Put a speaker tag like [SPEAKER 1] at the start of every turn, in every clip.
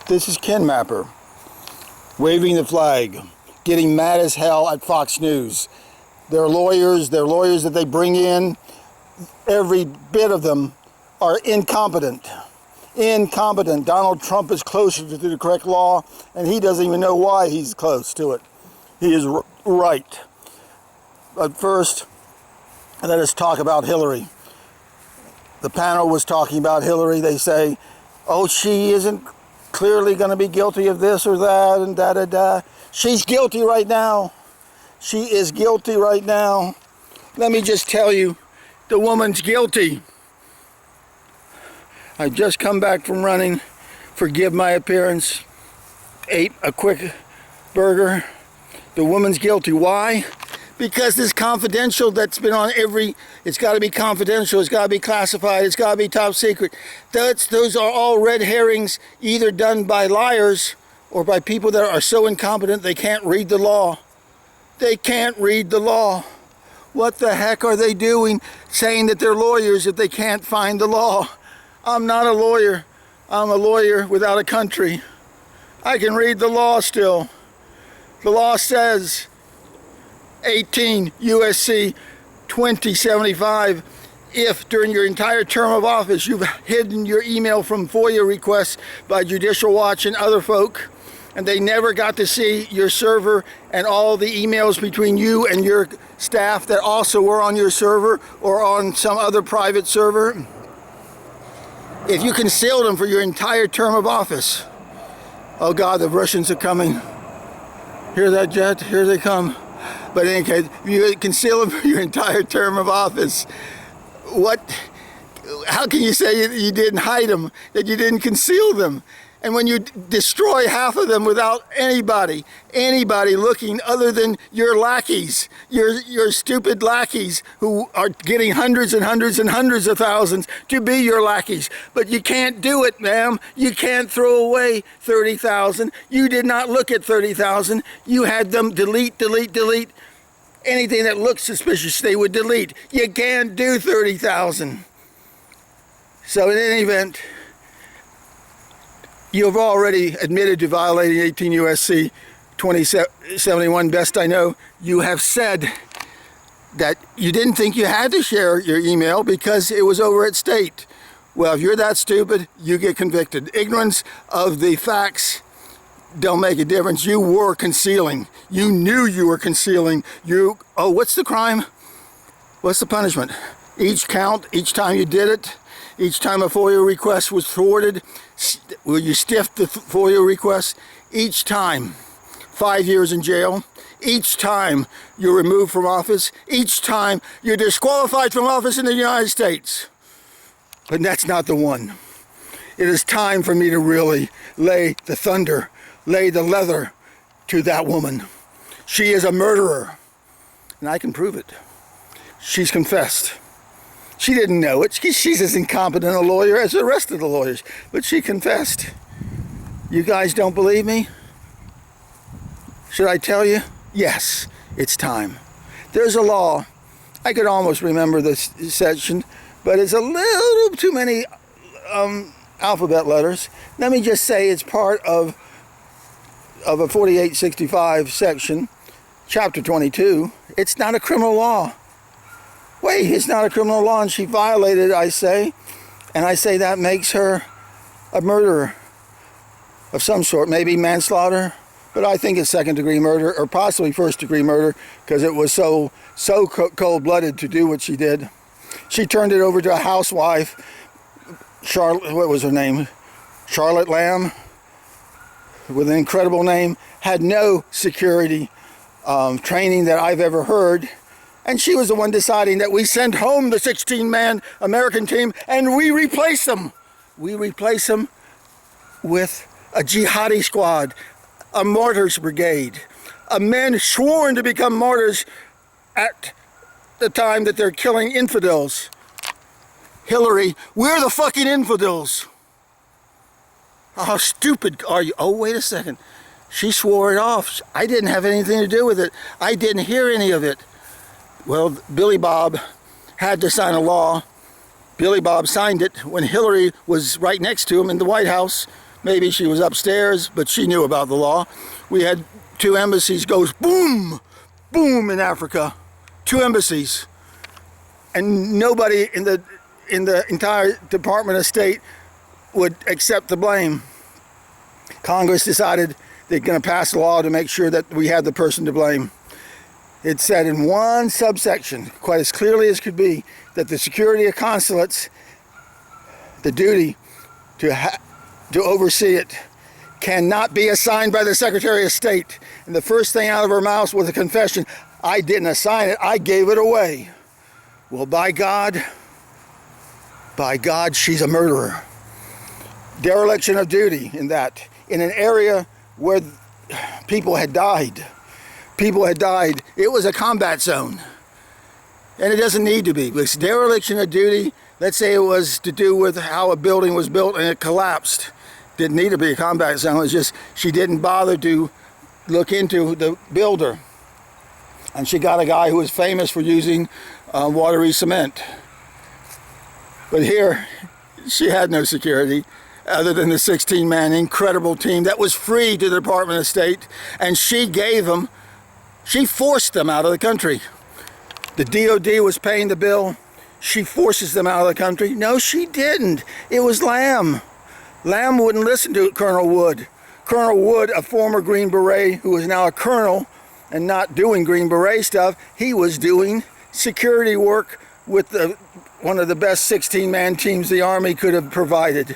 [SPEAKER 1] This is Ken Mapper, waving the flag, getting mad as hell at Fox News. Their lawyers that they bring in, every bit of them are incompetent. Incompetent. Donald Trump is closer to the correct law, and he doesn't even know why he's close to it. He is right. But first, let us talk about Hillary. The panel was talking about Hillary. They say, oh, she isn't clearly going to be guilty of this or that and da-da-da. She's guilty right now. She is guilty right now. Let me just tell you, the woman's guilty. I just come back from running. Forgive my appearance. Ate a quick burger. The woman's guilty. Why? Because this confidential that's been on it's got to be confidential, it's got to be classified, it's got to be top secret. Those are all red herrings, either done by liars or by people that are so incompetent they can't read the law. They can't read the law. What the heck are they doing saying that they're lawyers if they can't find the law? I'm not a lawyer. I'm a lawyer without a country. I can read the law still. The law says 18 USC 2075, if during your entire term of office you've hidden your email from FOIA requests by Judicial Watch and other folk, and they never got to see your server and all the emails between you and your staff that also were on your server or on some other private server, if you concealed them for your entire term of office, oh God, the Russians are coming. Hear that, jet? Here they come. But in any case, if you conceal them for your entire term of office, how can you say that you didn't hide them, that you didn't conceal them? And when you destroy half of them without anybody looking other than your lackeys, your stupid lackeys who are getting hundreds and hundreds and hundreds of thousands to be your lackeys. But you can't do it, ma'am. You can't throw away 30,000. You did not look at 30,000. You had them delete. Anything that looked suspicious, they would delete. You can't do 30,000. So in any event, you have already admitted to violating 18 USC 2071, best I know. You have said that you didn't think you had to share your email because it was over at state. Well, if you're that stupid, you get convicted. Ignorance of the facts don't make a difference. You were concealing. You knew you were concealing. Oh, what's the crime? What's the punishment? Each count, each time you did it, each time a FOIA request was thwarted, will you stiff the FOIA request? Each time, 5 years in jail. Each time you're removed from office. Each time you're disqualified from office in the United States. But that's not the one. It is time for me to really lay the thunder, lay the leather to that woman. She is a murderer, and I can prove it. She's confessed. She didn't know it. She's as incompetent a lawyer as the rest of the lawyers, but she confessed. You guys don't believe me? Should I tell you? Yes, it's time. There's a law. I could almost remember this section, but it's a little too many alphabet letters. Let me just say it's part of a 4865 section, chapter 22. It's not a criminal law. Wait, it's not a criminal law, and she violated it, I say. And I say that makes her a murderer of some sort, maybe manslaughter, but I think it's second-degree murder, or possibly first-degree murder, because it was so cold-blooded to do what she did. She turned it over to a housewife, Charlotte, what was her name? Charlotte Lamb, with an incredible name, had no security training that I've ever heard. And she was the one deciding that we send home the 16-man American team and we replace them. We replace them with a jihadi squad, a martyrs brigade, a men sworn to become martyrs at the time that they're killing infidels. Hillary, we're the fucking infidels. How stupid are you? Oh, wait a second. She swore it off. I didn't have anything to do with it. I didn't hear any of it. Well, Billy Bob had to sign a law. Billy Bob signed it when Hillary was right next to him in the White House Maybe she was upstairs, but she knew about the law. We had 2 embassies goes boom, boom in Africa. 2 embassies. And nobody in the entire Department of State would accept the blame. Congress decided they're going to pass a law to make sure that we had the person to blame. It said in one subsection, quite as clearly as could be, that the security of consulates, the duty to oversee it, cannot be assigned by the Secretary of State. And the first thing out of her mouth was a confession. I didn't assign it, I gave it away. Well, by God, she's a murderer. Dereliction of duty in that. In an area where people had died. People had died. It was a combat zone. And it doesn't need to be. Because dereliction of duty, let's say it was to do with how a building was built and it collapsed. Didn't need to be a combat zone. It was just she didn't bother to look into the builder. And she got a guy who was famous for using watery cement. But here, she had no security other than the 16-man incredible team that was free to the Department of State, and she forced them out of the country. The DOD was paying the bill. She forces them out of the country. No, she didn't. It was Lamb. Lamb wouldn't listen to Colonel Wood. Colonel Wood, a former Green Beret who is now a colonel and not doing Green Beret stuff, he was doing security work with one of the best 16-man teams the Army could have provided.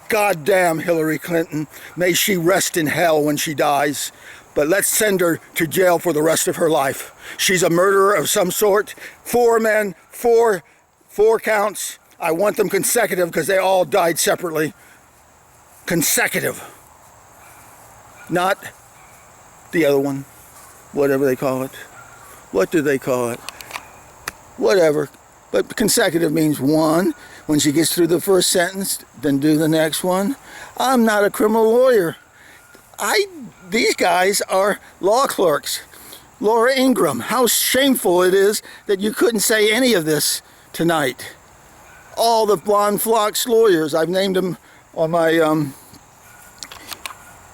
[SPEAKER 1] Goddamn Hillary Clinton. May she rest in hell when she dies. But let's send her to jail for the rest of her life. She's a murderer of some sort. 4 men, four counts. I want them consecutive because they all died separately. Consecutive. Not the other one. Whatever they call it. What do they call it? Whatever. But consecutive means 1. When she gets through the first sentence, then do the next one. I'm not a criminal lawyer. These guys are law clerks. Laura Ingraham, how shameful it is that you couldn't say any of this tonight. All the blonde flocks lawyers, I've named them on my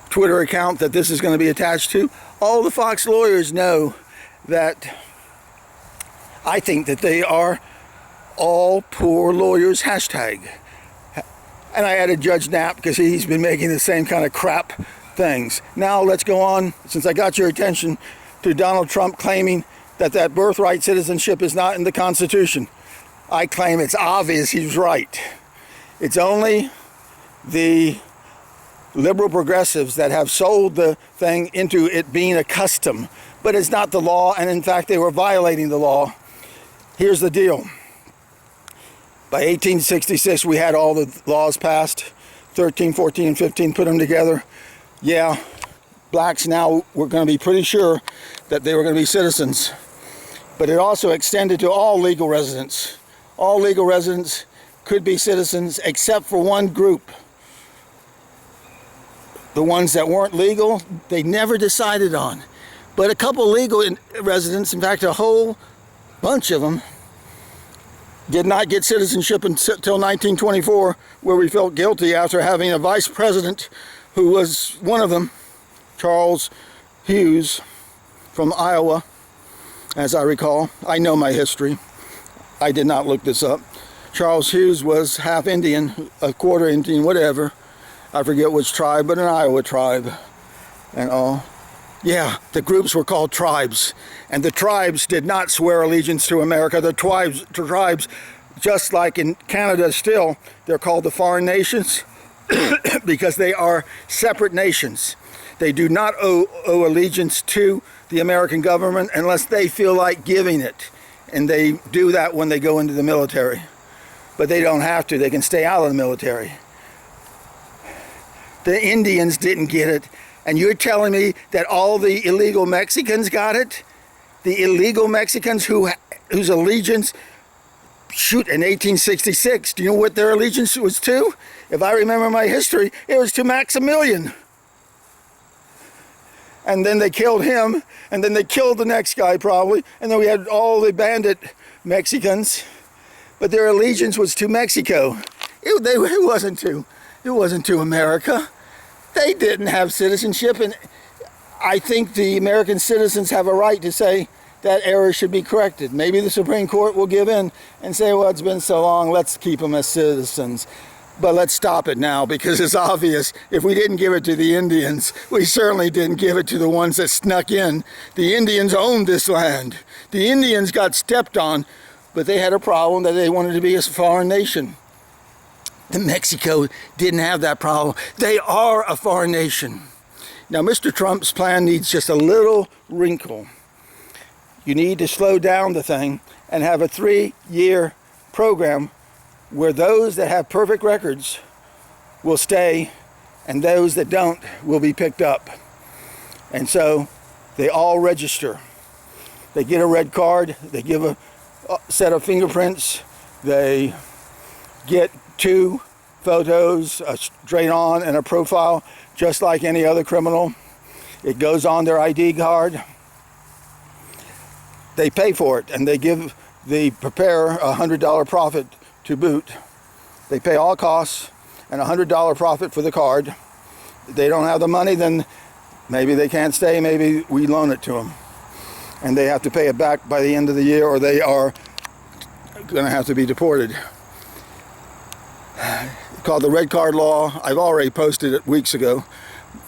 [SPEAKER 1] Twitter account that this is going to be attached to. All the Fox lawyers know that I think that they are all poor lawyers, hashtag. And I added Judge Knapp because he's been making the same kind of crap things. Now let's go on, since I got your attention, to Donald Trump claiming that birthright citizenship is not in the Constitution. I claim it's obvious he's right. It's only the liberal progressives that have sold the thing into it being a custom. But it's not the law, and in fact they were violating the law. Here's the deal. By 1866 we had all the laws passed. 13, 14, and 15, put them together. Yeah, blacks now were going to be pretty sure that they were going to be citizens. But it also extended to all legal residents. All legal residents could be citizens except for one group. The ones that weren't legal, they never decided on. But a couple legal residents, in fact a whole bunch of them, did not get citizenship until 1924, where we felt guilty after having a vice president who was one of them, Charles Hughes from Iowa, as I recall. I know my history. I did not look this up. Charles Hughes was half Indian, a quarter Indian, whatever. I forget which tribe, but an Iowa tribe and all. Yeah, the groups were called tribes, and the tribes did not swear allegiance to America. The tribes, just like in Canada still, they're called the foreign nations because they are separate nations. They do not owe allegiance to the American government unless they feel like giving it, and they do that when they go into the military. But they don't have to. They can stay out of the military. The Indians didn't get it. And you're telling me that all the illegal Mexicans got it? The illegal Mexicans whose allegiance, shoot, in 1866, do you know what their allegiance was to? If I remember my history, it was to Maximilian. And then they killed him, and then they killed the next guy probably, and then we had all the bandit Mexicans. But their allegiance was to Mexico. It wasn't to America. They didn't have citizenship, and I think the American citizens have a right to say that error should be corrected. Maybe the Supreme Court will give in and say, well, it's been so long, let's keep them as citizens. But let's stop it now, because it's obvious if we didn't give it to the Indians, we certainly didn't give it to the ones that snuck in. The Indians owned this land. The Indians got stepped on, but they had a problem that they wanted to be a foreign nation. Mexico didn't have that problem. They are a foreign nation. Now, Mr. Trump's plan needs just a little wrinkle. You need to slow down the thing and have a 3-year program where those that have perfect records will stay and those that don't will be picked up. And so they all register. They get a red card, they give a set of fingerprints, they get 2 photos, a straight on and a profile, just like any other criminal. It goes on their ID card. They pay for it, and they give the preparer a $100 profit to boot. They pay all costs and a $100 profit for the card. If they don't have the money, then maybe they can't stay, maybe we loan it to them. And they have to pay it back by the end of the year, or they are going to have to be deported. It's called the red card law. I've already posted it weeks ago,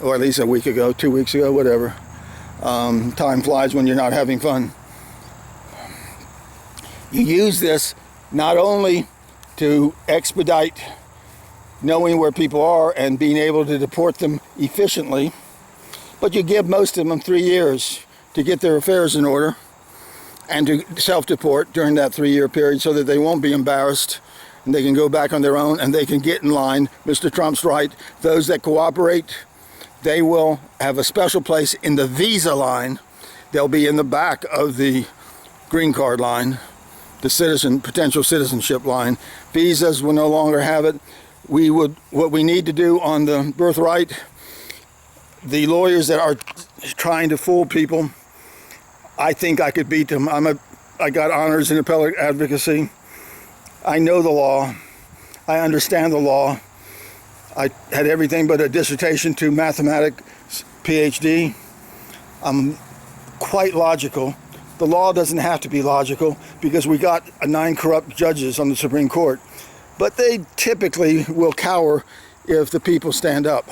[SPEAKER 1] or at least a week ago, 2 weeks ago, whatever. Time flies when you're not having fun. You use this not only to expedite knowing where people are and being able to deport them efficiently, but you give most of them 3 years to get their affairs in order and to self-deport during that 3-year period so that they won't be embarrassed and they can go back on their own and they can get in line. Mr. Trump's right. Those that cooperate, they will have a special place in the visa line. They'll be in the back of the green card line, the potential citizenship line. Visas will no longer have it. What we need to do on the birthright, the lawyers that are trying to fool people, I think I could beat them. I got honors in appellate advocacy. I know the law. I understand the law. I had everything but a dissertation to mathematics PhD. I'm quite logical. The law doesn't have to be logical because we got 9 corrupt judges on the Supreme Court. But they typically will cower if the people stand up.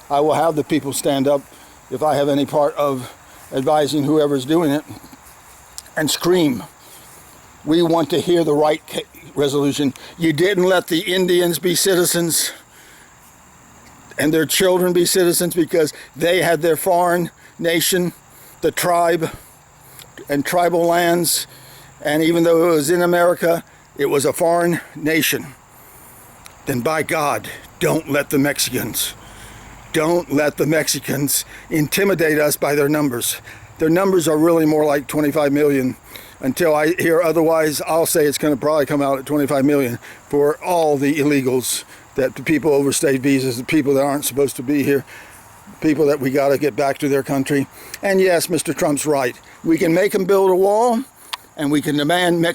[SPEAKER 1] I will have the people stand up if I have any part of advising whoever's doing it and scream. We want to hear the right resolution. You didn't let the Indians be citizens and their children be citizens because they had their foreign nation, the tribe, and tribal lands, and even though it was in America, it was a foreign nation. Then by God, don't let the Mexicans intimidate us by their numbers. Their numbers are really more like 25 million. Until I hear otherwise, I'll say it's going to probably come out at 25 million for all the illegals, that the people overstayed visas, the people that aren't supposed to be here, people that we got to get back to their country. And yes, Mr. Trump's right. We can make them build a wall, and we can demand